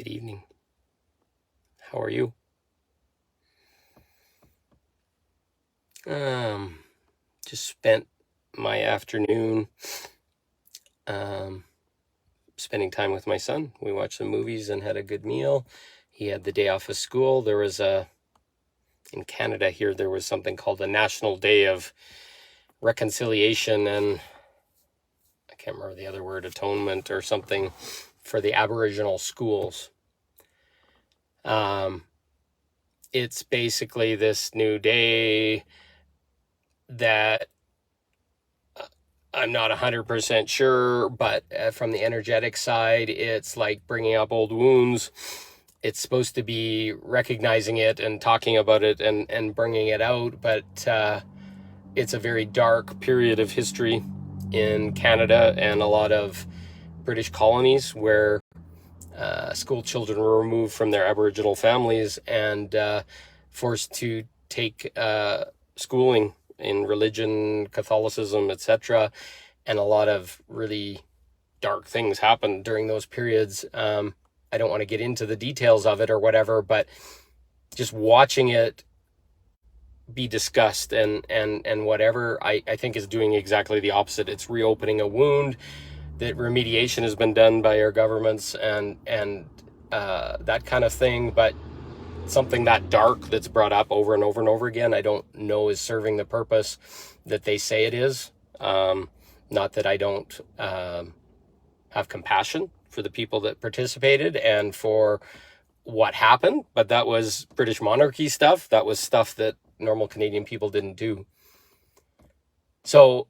Good evening. How are you? Um, just spent my afternoon um, spending time with my son. We watched some movies and had a good meal. He had the day off of school. In Canada here, there was something called a National Day of Reconciliation and I can't remember the other word, atonement or something for the Aboriginal schools. It's basically this new day that I'm not 100% sure, but from the energetic side, it's like bringing up old wounds. It's supposed to be recognizing it and talking about it and bringing it out, but it's a very dark period of history in Canada and a lot of British colonies where school children were removed from their Aboriginal families and forced to take schooling in religion, Catholicism, etc. And a lot of really dark things happened during those periods. I don't want to get into the details of it or whatever, but just watching it be discussed and whatever, I think is doing exactly the opposite. It's reopening a wound. That remediation has been done by our governments and that kind of thing, but something that dark that's brought up over and over and over again, I don't know is serving the purpose that they say it is. Not that I don't have compassion for the people that participated and for what happened, but that was British monarchy stuff. That was stuff that normal Canadian people didn't do. So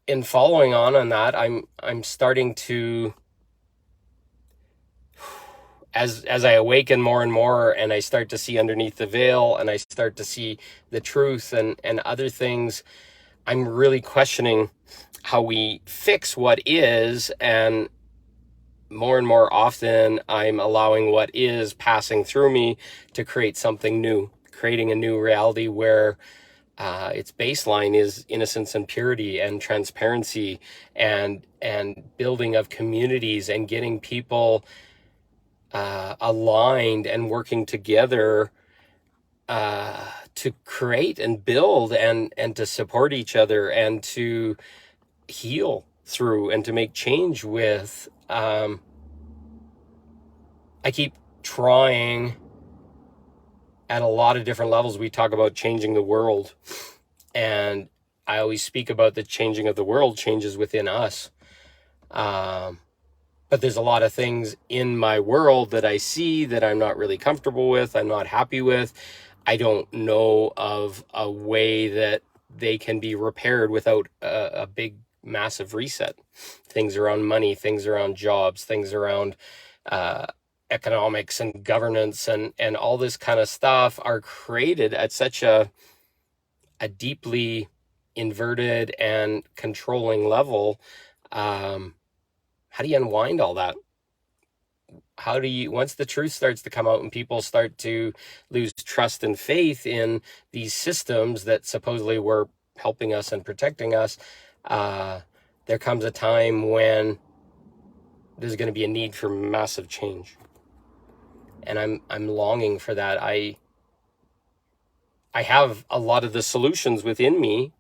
in following on that, I'm starting to, as I awaken more and more and I start to see underneath the veil and I start to see the truth and other things, I'm really questioning how we fix what is, and more often I'm allowing what is passing through me to create something new, creating a new reality where its baseline is innocence and purity and transparency and building of communities and getting people aligned and working together to create and build and to support each other and to heal through and to make change with. I keep trying at a lot of different levels. We talk about changing the world, and I always speak about the changing of the world changes within us. But there's a lot of things in my world that I see that I'm not really comfortable with, I'm not happy with. I don't know of a way that they can be repaired without a big, massive reset. Things around money, things around jobs, things around economics and governance and all this kind of stuff are created at such a deeply inverted and controlling level. How do you unwind all that? How do you, once the truth starts to come out and people start to lose trust and faith in these systems that supposedly were helping us and protecting us, there comes a time when there's going to be a need for massive change. And I'm longing for that. I have a lot of the solutions within me,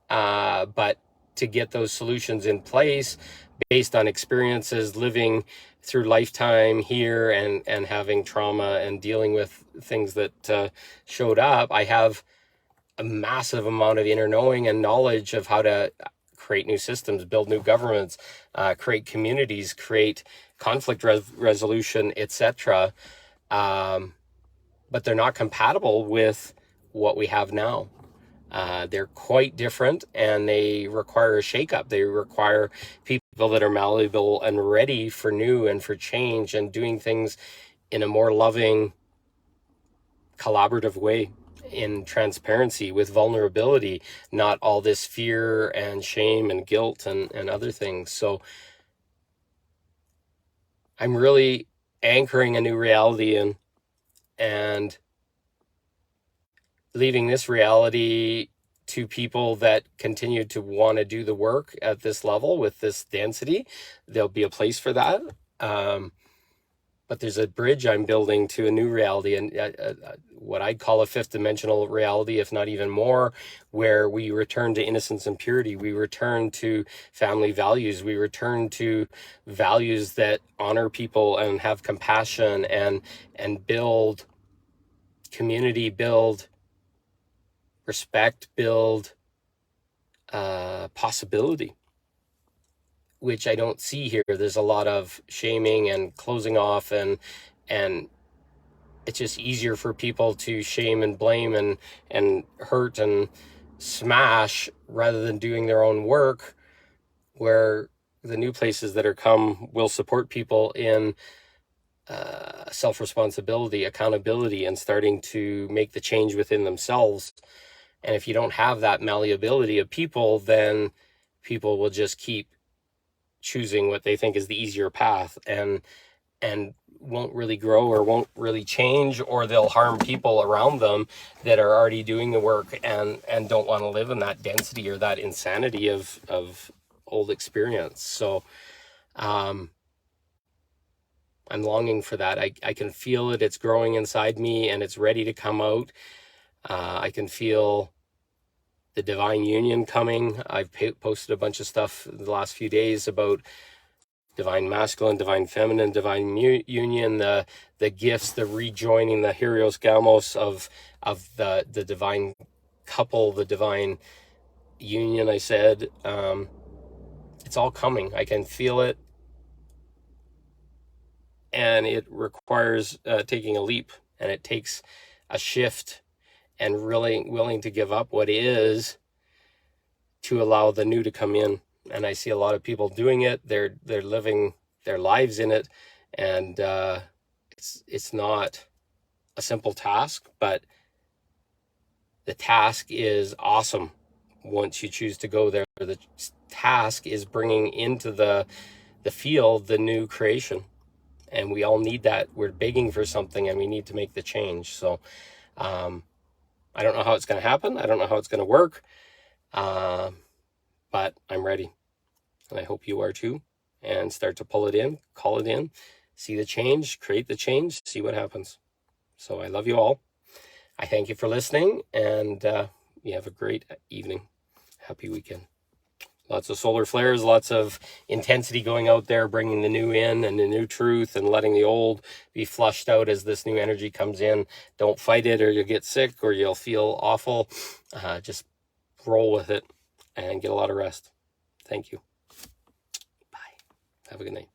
but to get those solutions in place based on experiences living through lifetime here and having trauma and dealing with things that showed up, I have a massive amount of inner knowing and knowledge of how to create new systems, build new governments, create communities, create conflict resolution, etc. But they're not compatible with what we have now. They're quite different and they require a shakeup. They require people that are malleable and ready for new and for change and doing things in a more loving, collaborative way, in transparency, with vulnerability, not all this fear and shame and guilt and other things. So I'm really anchoring a new reality in and leaving this reality to people that continue to want to do the work at this level with this density. There'll be a place for that. but there's a bridge I'm building to a new reality, and what I'd call a fifth dimensional reality, if not even more, where we return to innocence and purity. We return to family values. We return to values that honor people and have compassion and build community, build respect, build possibility, which I don't see here. There's a lot of shaming and closing off, and it's just easier for people to shame and blame and hurt and smash rather than doing their own work, where the new places that are come will support people in self-responsibility, accountability, and starting to make the change within themselves. And if you don't have that malleability of people, then people will just keep choosing what they think is the easier path, and won't really grow or won't really change, or they'll harm people around them that are already doing the work and don't want to live in that density or that insanity of old experience. So I'm longing for that. I can feel it. It's growing inside me and it's ready to come out. I can feel the divine union coming. I've posted a bunch of stuff the last few days about divine masculine, divine feminine, divine union, the gifts, the rejoining, the Hieros Gamos of the divine couple, the divine union. I said, it's all coming. I can feel it, and it requires taking a leap, and it takes a shift, and really willing to give up what is to allow the new to come in. And I see a lot of people doing it. They're living their lives in it, and it's not a simple task, but the task is awesome once you choose to go there. The task is bringing into the field the new creation, and we all need that. We're begging for something, and we need to make the change. So I don't know how it's going to happen. I don't know how it's going to work, but I'm ready. And I hope you are too. And start to pull it in, call it in, see the change, create the change, see what happens. So I love you all. I thank you for listening, and you have a great evening. Happy weekend. Lots of solar flares, lots of intensity going out there, bringing the new in and the new truth, and letting the old be flushed out as this new energy comes in. Don't fight it, or you'll get sick, or you'll feel awful. Just roll with it and get a lot of rest. Thank you. Bye. Have a good night.